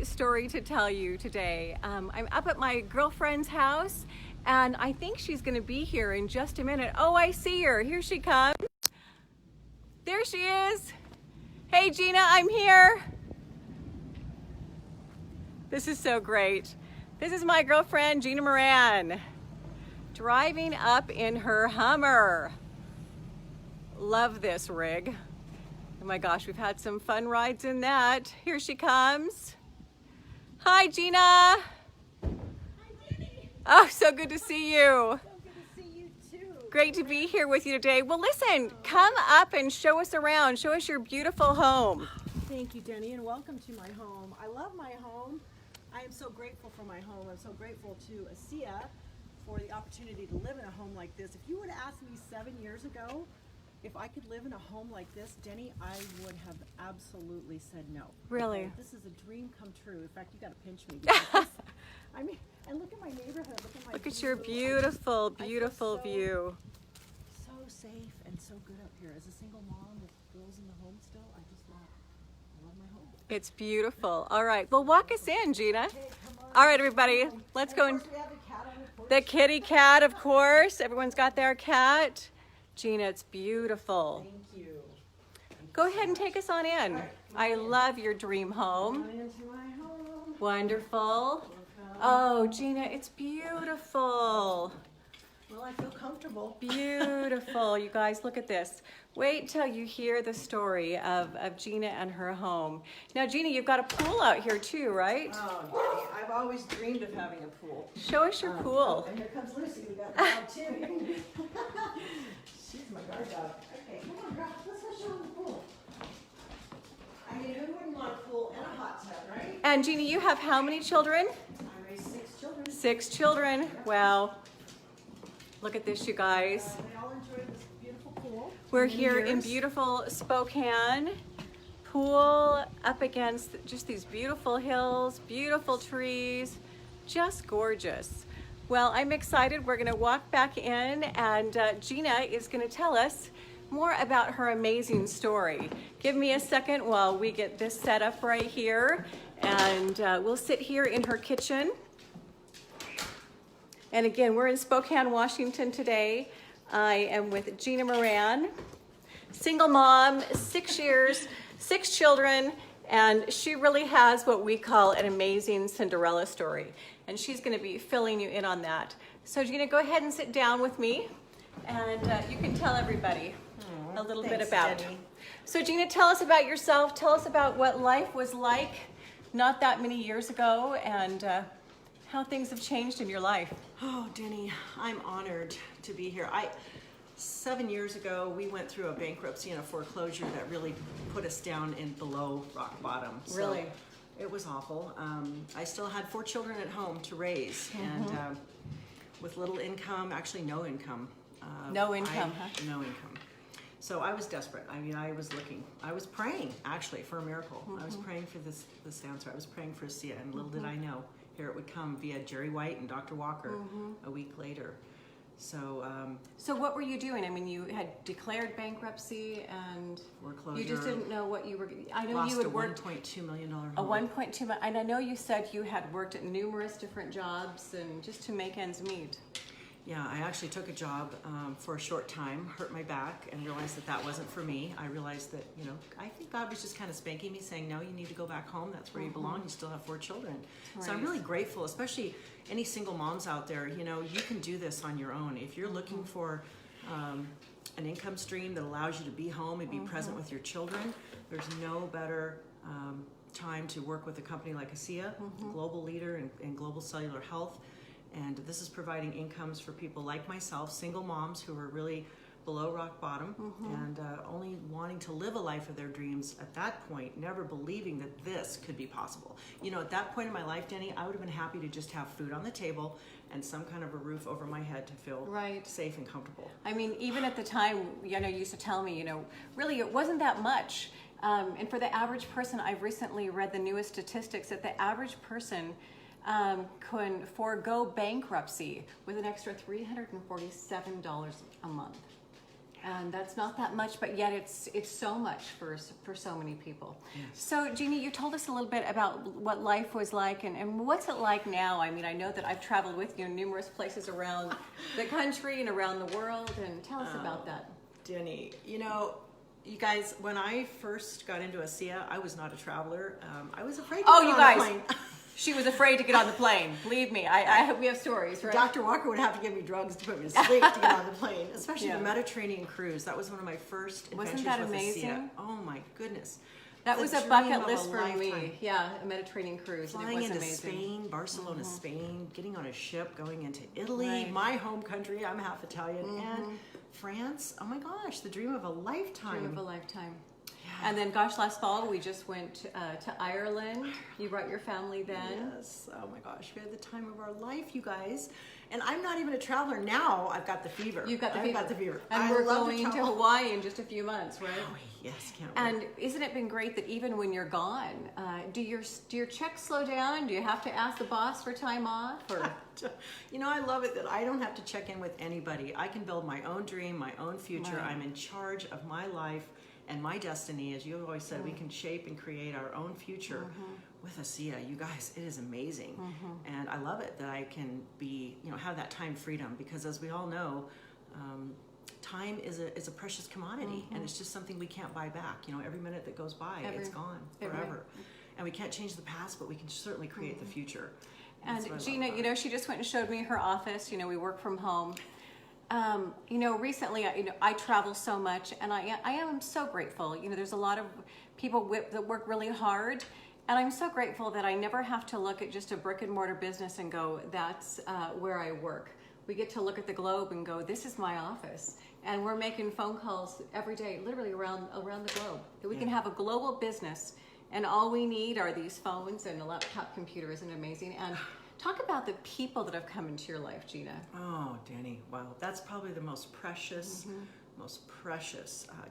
story to tell you today. I'm up at my girlfriend's house and I think she's going to be here in just a minute. Oh, I see her. Here she comes. There she is. Hey, Gina, I'm here. This is so great. This is my girlfriend, Gina Moran, driving up in her Hummer. Love this rig. Oh my gosh, we've had some fun rides in that. Here she comes. Hi, Gina. Hi, Jenny. Oh, so good to see you. So good to see you too. Great to be here with you today. Well, listen, come up and show us around. Show us your beautiful home. Thank you, Jenny, and welcome to my home. I love my home. I am so grateful for my home. I'm so grateful to ASEA for the opportunity to live in a home like this. If you would have asked me 7 years ago if I could live in a home like this, Jenny, I would have absolutely said no. Really? This is a dream come true. In fact, you got to pinch me. Because I mean, and look at my neighborhood. Look at your beautiful, beautiful view. So safe and so good up here. As a single mom with girls in the home still, I love my home. It's beautiful. All right, well, walk us in, Gina. Okay, come on. All right, everybody, let's go. We have a cat on the porch. The kitty cat, of course. Everyone's got their cat. Gina, it's beautiful. Thank you. Go ahead and take us on in. I love your dream home. Come into my home. Wonderful. Oh, Gina, it's beautiful. Well, I feel comfortable. Beautiful. You guys, look at this. Wait till you hear the story of Gina and her home. Now, Gina, you've got a pool out here too, right? Oh, Jenny, I've always dreamed of having a pool. Show us your pool. And here comes Lucy. We got the dog too. She's my guard dog. Okay, come on, girl. Let's go show them the pool. I mean, who wouldn't want a pool and a hot tub, right? And Gina, you have how many children? I raised 6 children. 6 children. Wow. Look at this, you guys. They all enjoyed this beautiful pool. We're Many here in years. beautiful Spokane. Pool up against just these beautiful hills, beautiful trees, just gorgeous. Well, I'm excited. We're going to walk back in and Gina is going to tell us more about her amazing story. Give me a second while we get this set up right here, and we'll sit here in her kitchen. And again, we're in Spokane, Washington today. I am with Gina Moran, single mom, 6 years, 6 children, and she really has what we call an amazing Cinderella story. And she's gonna be filling you in on that. So Gina, go ahead and sit down with me, and you can tell everybody a little bit about. Jenny. So Gina, tell us about yourself. Tell us about what life was like not that many years ago, and how things have changed in your life. Oh, Denny, I'm honored to be here. 7 years ago, we went through a bankruptcy and a foreclosure that really put us down in below rock bottom. So Really? it was awful. I still had 4 children at home to raise, and with little income, actually no income. No income, huh? No income. So I was desperate. I mean, I was looking. I was praying, actually, for a miracle. I was praying for this answer. I was praying for ASEA, and little did I know, here it would come via Jerry White and Dr. Walker a week later. So, So what were you doing? I mean, you had declared bankruptcy and foreclosure. you just didn't know what you were. I know Lost you had a worked $1.2 million home. a 1.2 million, and I know you said you had worked at numerous different jobs and just to make ends meet. Yeah, I actually took a job for a short time, hurt my back, and realized that that wasn't for me. I realized that, you know, I think God was just kind of spanking me, saying, no, you need to go back home. That's where you belong. You still have 4 children. So I'm Right. really grateful, especially any single moms out there. You know, you can do this on your own. If you're looking for an income stream that allows you to be home and be present with your children, there's no better time to work with a company like ASEA, global leader in global cellular health. And this is providing incomes for people like myself, single moms who are really below rock bottom and only wanting to live a life of their dreams at that point, never believing that this could be possible. You know, at that point in my life, Denny, I would have been happy to just have food on the table and some kind of a roof over my head to feel Right. safe and comfortable. I mean, even at the time, you know, you used to tell me, you know, really it wasn't that much. And for the average person, I've recently read the newest statistics that the average person can forego bankruptcy with an extra $347 a month. Yeah, And that's not that much, but yet it's so much for so many people. Yes. So Jeannie, you told us a little bit about what life was like, and what's it like now? I mean, I know that I've traveled with you in numerous places around the country and around the world, and tell us about that. Denny, you know, you guys, when I first got into ASEA, I was not a traveler. I was afraid to get on a plane. She was afraid to get on the plane. Believe me, we have stories, right? Dr. Walker would have to give me drugs to put me to sleep to get on the plane, especially the Mediterranean cruise. That was one of my first adventures. Wasn't that with amazing? ASEA. Oh my goodness. That was a bucket list for me. Yeah, a Mediterranean cruise. Flying into amazing. Spain, Barcelona, Spain, getting on a ship, going into Italy, Right. my home country, I'm half Italian, and France. Oh my gosh, the dream of a lifetime. Dream of a lifetime. And then, gosh, last fall we just went to Ireland. You brought your family then. Yes. Oh my gosh, we had the time of our life, you guys. And I'm not even a traveler now. I've got the fever. You've got the fever. I've got the fever. And we're going to Hawaii in just a few months, right? Oh, yes, can't wait. And isn't it been great that even when you're gone, do your checks slow down? Do you have to ask the boss for time off? Or? You know, I love it that I don't have to check in with anybody. I can build my own dream, my own future. Right. I'm in charge of my life and my destiny. As you've always said, we can shape and create our own future with ASEA. You guys, it is amazing. And I love it that I can be, you know, have that time freedom, because as we all know, time is a precious commodity, and it's just something we can't buy back. You know, every minute that goes by, it's gone forever. And we can't change the past, but we can certainly create the future. And Gina, you know, she just went and showed me her office. You know, we work from home. You know, recently, I travel so much, and I am so grateful. You know, there's a lot of people that work really hard, and I'm so grateful that I never have to look at just a brick and mortar business and go, that's where I work. We get to look at the globe and go, this is my office. And we're making phone calls every day, literally around the globe. That we can have a global business, and all we need are these phones and a laptop computer. Isn't it amazing? And talk about the people that have come into your life, Gina. Oh, Danny, wow. That's probably the most precious,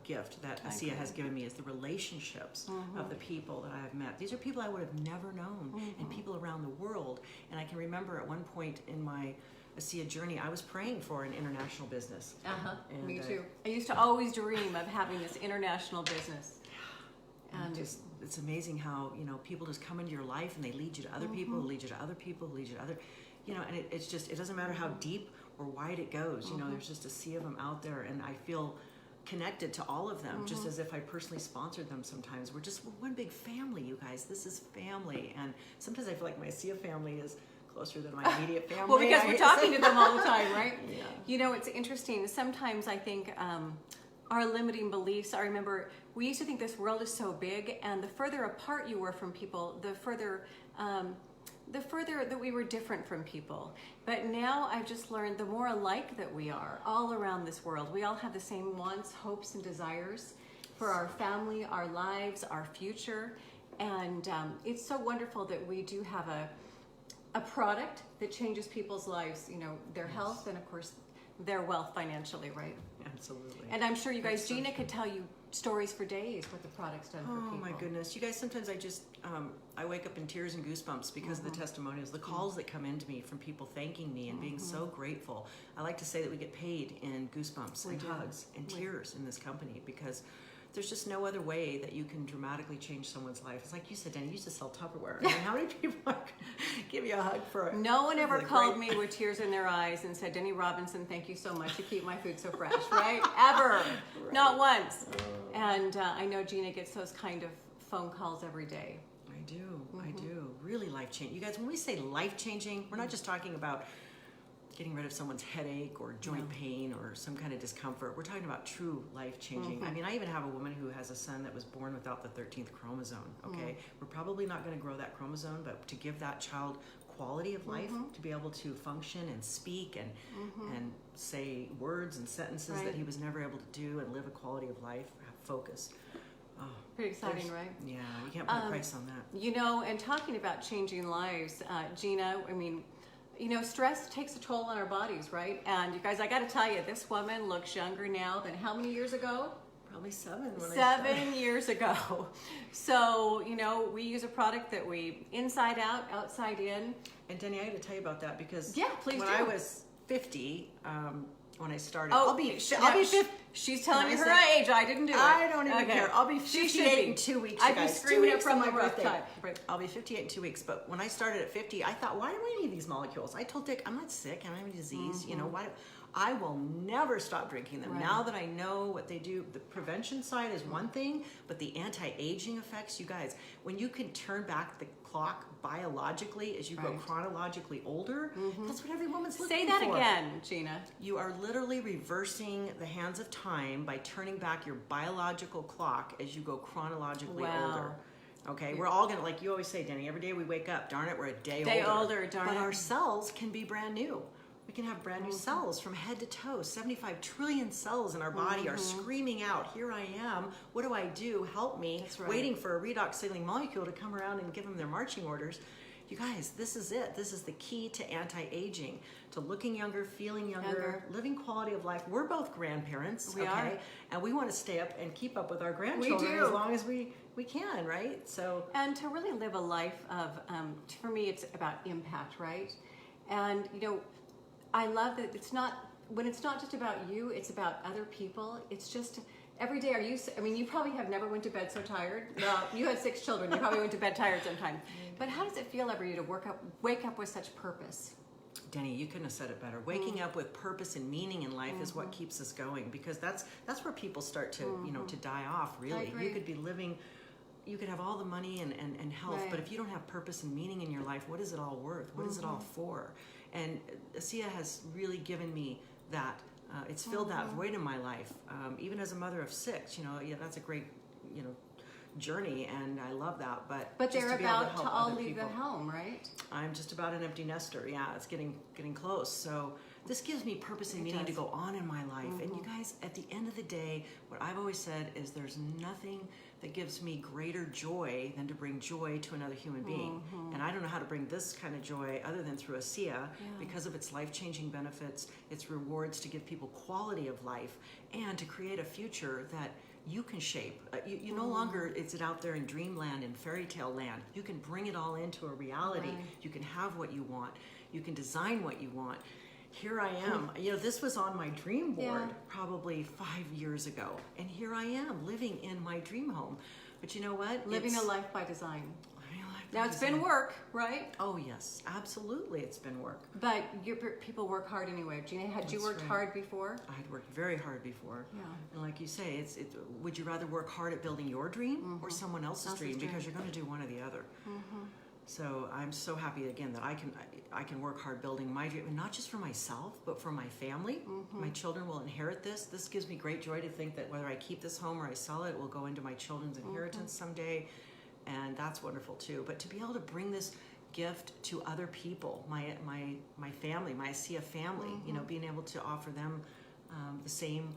gift that ASEA has given me, is the relationships of the people that I have met. These are people I would have never known, and people around the world. And I can remember at one point in my ASEA journey, I was praying for an international business. And me too. I used to always dream of having this international business. And it's amazing how, you know, people just come into your life and they lead you to other people, lead you to other people, lead you to other, you know, and it's just, it doesn't matter how deep or wide it goes. You know, there's just a sea of them out there, and I feel connected to all of them, just as if I personally sponsored them sometimes. We're one big family, you guys. This is family. And sometimes I feel like my ASEA family is closer than my immediate family. Well, because we're talking to them all the time, right? Yeah. You know, it's interesting. Sometimes I think our limiting beliefs, I remember we used to think this world is so big, and the further apart you were from people, the further that we were different from people. But now I've just learned the more alike that we are all around this world. We all have the same wants, hopes, and desires for our family, our lives, our future. And it's so wonderful that we do have a product that changes people's lives, you know, their health, and of course their wealth financially, right? Absolutely. And I'm sure you guys, Gina could tell you stories for days what the product's done for people. Oh my goodness. You guys, sometimes I just, I wake up in tears and goosebumps because of the testimonials, the calls that come into me from people thanking me and being so grateful. I like to say that we get paid in goosebumps and hugs and tears in this company, because there's just no other way that you can dramatically change someone's life. It's like you said, Danny, you used to sell Tupperware. I mean, how many people are give you a hug for it? No one ever called me with tears in their eyes and said, Denny Robinson, thank you so much. You keep my food so fresh, right? Ever. Right. Not once. And I know Gina gets those kind of phone calls every day. I do. I do. Really life-changing. You guys, when we say life-changing, we're not just talking about getting rid of someone's headache or joint pain or some kind of discomfort. We're talking about true life-changing. I mean, I even have a woman who has a son that was born without the 13th chromosome, okay? We're probably not going to grow that chromosome, but to give that child quality of life, to be able to function and speak and say words and sentences that he was never able to do, and live a quality of life, have focus. Oh, pretty exciting, right? Yeah, you can't put a price on that. You know, and talking about changing lives, Gina, I mean, you know, stress takes a toll on our bodies, right? And you guys, I got to tell you, this woman looks younger now than how many years ago? Probably 7. 7 years ago. So, you know, we use a product that we inside out, outside in. And Denny, I got to tell you about that, because yeah, please when I was 50, when I started. Oh, I'll be now 50. She's telling Can me I her say- age. I didn't do it. I don't even Okay. care. I'll be She should 58 be. in 2 weeks, I'd be guys. 2 screaming it weeks from on the my birthday. rooftop. I'll be 58 in 2 weeks. But when I started at 50, I thought, why do I need these molecules? I told Dick, I'm not sick. I don't have any disease. You know, why? I will never stop drinking them. Right. Now that I know what they do, the prevention side is one thing, but the anti-aging effects, you guys, when you can turn back the clock biologically as you grow Right. chronologically older, that's what every woman's looking for. Say that again, Gina. You are literally reversing the hands of time by turning back your biological clock as you go chronologically Wow. older. Okay, we're all gonna, like you always say, Denny, every day we wake up, darn it, we're a day older, darn but it. our cells can be brand new. We can have brand new cells from head to toe. 75 trillion cells in our body are screaming out, here I am, what do I do, help me, That's right. waiting for a redox signaling molecule to come around and give them their marching orders. You guys, this is it. This is the key to anti-aging, to looking younger, feeling younger, living quality of life. We're both grandparents, We okay? are. And we want to stay up and keep up with our grandchildren do. as long as we can, right? So And to really live a life of, for me, it's about impact, right? And, you know, I love that when it's not just about you, it's about other people. It's just, every day, you probably have never went to bed so tired. Well, you had 6 children, you probably went to bed tired sometime. But how does it feel every day to wake up with such purpose? Denny, you couldn't have said it better. Waking up with purpose and meaning in life is what keeps us going, because that's where people start to, to die off, really. agree. You could be living, you could have all the money and health, Right. but if you don't have purpose and meaning in your life, what is it all worth? What is it all for? And ASEA has really given me that. It's filled that void in my life. Even as a mother of 6, that's a great, journey, and I love that. But But just they're be able about help to all other leave the people. home, right? I'm just about an empty nester. Yeah, it's getting close. So this gives me purpose and It meaning to does. go on in my life. And you guys, at the end of the day, what I've always said is there's nothing that gives me greater joy than to bring joy to another human being. And I don't know how to bring this kind of joy other than through ASEA because of its life-changing benefits, its rewards to give people quality of life, and to create a future that you can shape. You no longer is it out there in dreamland and fairy tale land. You can bring it all into a reality. Right. You can have what you want. You can design what you want. Here I am. This was on my dream board probably 5 years ago. And here I am living in my dream home. But you know what? Living It's a life by design. living a life Now, by it's been design. work, right? Oh, yes. Absolutely. It's been work. But people work hard anyway. Gina, had you That's worked right. hard before? I had worked very hard before. Yeah. And like you say, would you rather work hard at building your dream or someone else's dream? Because you're going to do one or the other. So I'm so happy again that I can work hard building my dream, and not just for myself, but for my family. My children will inherit this. This gives me great joy to think that whether I keep this home or I sell it, it will go into my children's inheritance someday, and that's wonderful too. But to be able to bring this gift to other people, my family, my ASEA family, being able to offer them the same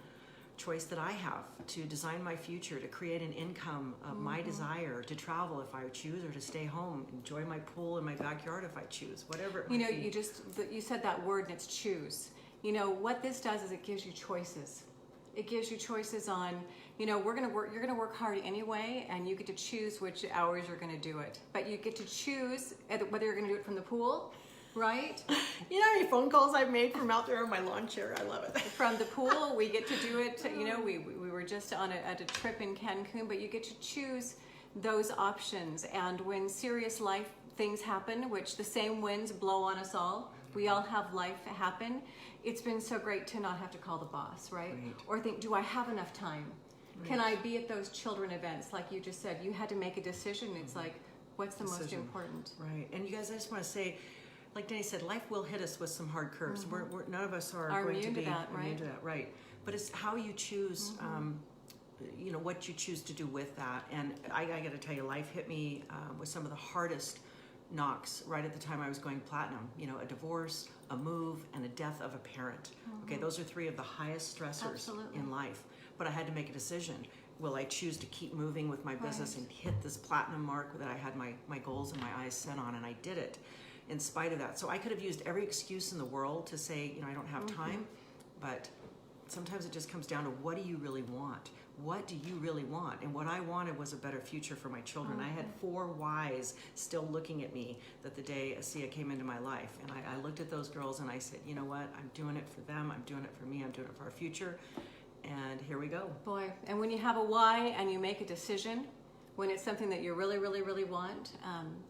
choice that I have to design my future, to create an income of my desire, to travel if I choose, or to stay home, enjoy my pool in my backyard if I choose, whatever it might be. You said that word, and it's choose. What this does is it gives you choices. It gives you choices on, you're going to work hard anyway, and you get to choose which hours you're going to do it. But you get to choose whether you're going to do it from the pool, right? You know how many phone calls I've made from out there on my lawn chair? I love it. From the pool, we get to do it. We were just at a trip in Cancun, but you get to choose those options. And when serious life things happen, which the same winds blow on us all, we all have life happen. It's been so great to not have to call the boss, right? Or think, do I have enough time? Can I be at those children events? Like you just said, you had to make a decision. It's like, what's the most important? Right. And you guys, I just want to say, like Denny said, life will hit us with some hard curves. We're none of us are going to immune be to that, right? immune to that, right? But it's how you choose, what you choose to do with that. And I got to tell you, life hit me with some of the hardest knocks right at the time I was going platinum. A divorce, a move, and a death of a parent. Okay, those are 3 of the highest stressors Absolutely. in life. But I had to make a decision. Will I choose to keep moving with my business and hit this platinum mark that I had my goals and my eyes set on, and I did it in spite of that. So I could have used every excuse in the world to say, I don't have time, but sometimes it just comes down to, what do you really want? What do you really want? And what I wanted was a better future for my children. I had 4 whys still looking at me that the day ASEA came into my life. And I looked at those girls and I said, you know what? I'm doing it for them. I'm doing it for me. I'm doing it for our future. And here we go. Boy, and when you have a why and you make a decision, when it's something that you really, really, really want,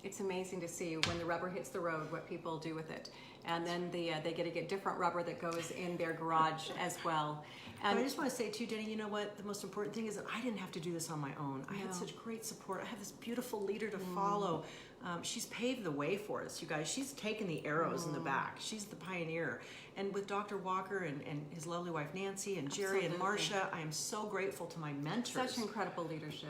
it's amazing to see when the rubber hits the road what people do with it. And then they get to get different rubber that goes in their garage as well. And but I just want to say too, Denny, you know what? The most important thing is that I didn't have to do this on my own. I had such great support. I have this beautiful leader to follow. She's paved the way for us, you guys. She's taken the arrows in the back. She's the pioneer. And with Dr. Walker and his lovely wife Nancy and Jerry and Marcia, I am so grateful to my mentors. Such incredible leadership.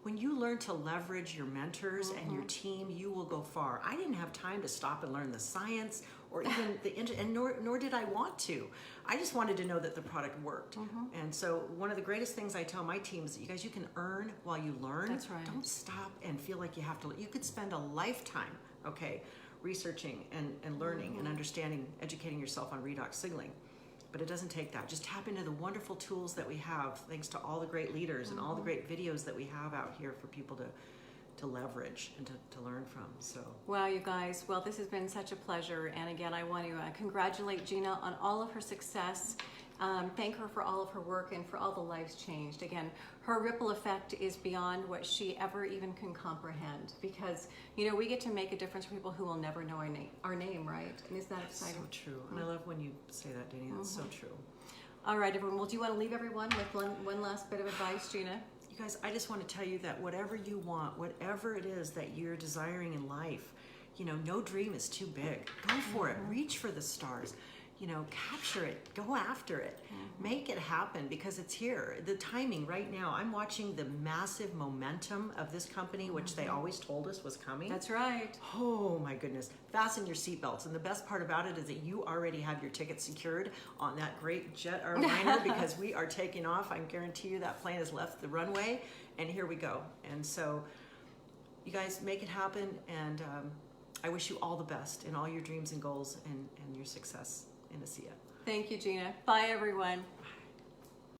When you learn to leverage your mentors and your team, you will go far. I didn't have time to stop and learn the science or even and nor did I want to. I just wanted to know that the product worked. And so one of the greatest things I tell my team is that you guys, you can earn while you learn. That's right. Don't stop and feel like you have to. You could spend a lifetime, okay, researching and learning and understanding, educating yourself on redox signaling. But it doesn't take that. Just tap into the wonderful tools that we have, thanks to all the great leaders and all the great videos that we have out here for people to leverage and to learn from. So, wow, you guys. Well, this has been such a pleasure. And again, I want to congratulate Gina on all of her success. Thank her for all of her work and for all the lives changed. Again, her ripple effect is beyond what she ever even can comprehend, because, you know, we get to make a difference for people who will never know our name, right? And isn't that exciting? so true. And I love when you say that, Danny. That's so true. All right, everyone. Well, do you want to leave everyone with one last bit of advice, Gina? You guys, I just want to tell you that whatever you want, whatever it is that you're desiring in life, you know, no dream is too big. Go for it. Reach for the stars. You know, capture it, go after it, make it happen, because it's here. The timing right now, I'm watching the massive momentum of this company, which they always told us was coming. That's right. Oh my goodness. Fasten your seatbelts. And the best part about it is that you already have your ticket secured on that great jet airliner, because we are taking off. I guarantee you that plane has left the runway, and here we go. And so you guys, make it happen, and I wish you all the best in all your dreams and goals and your success in ASEA. Thank you, Gina. Bye, everyone.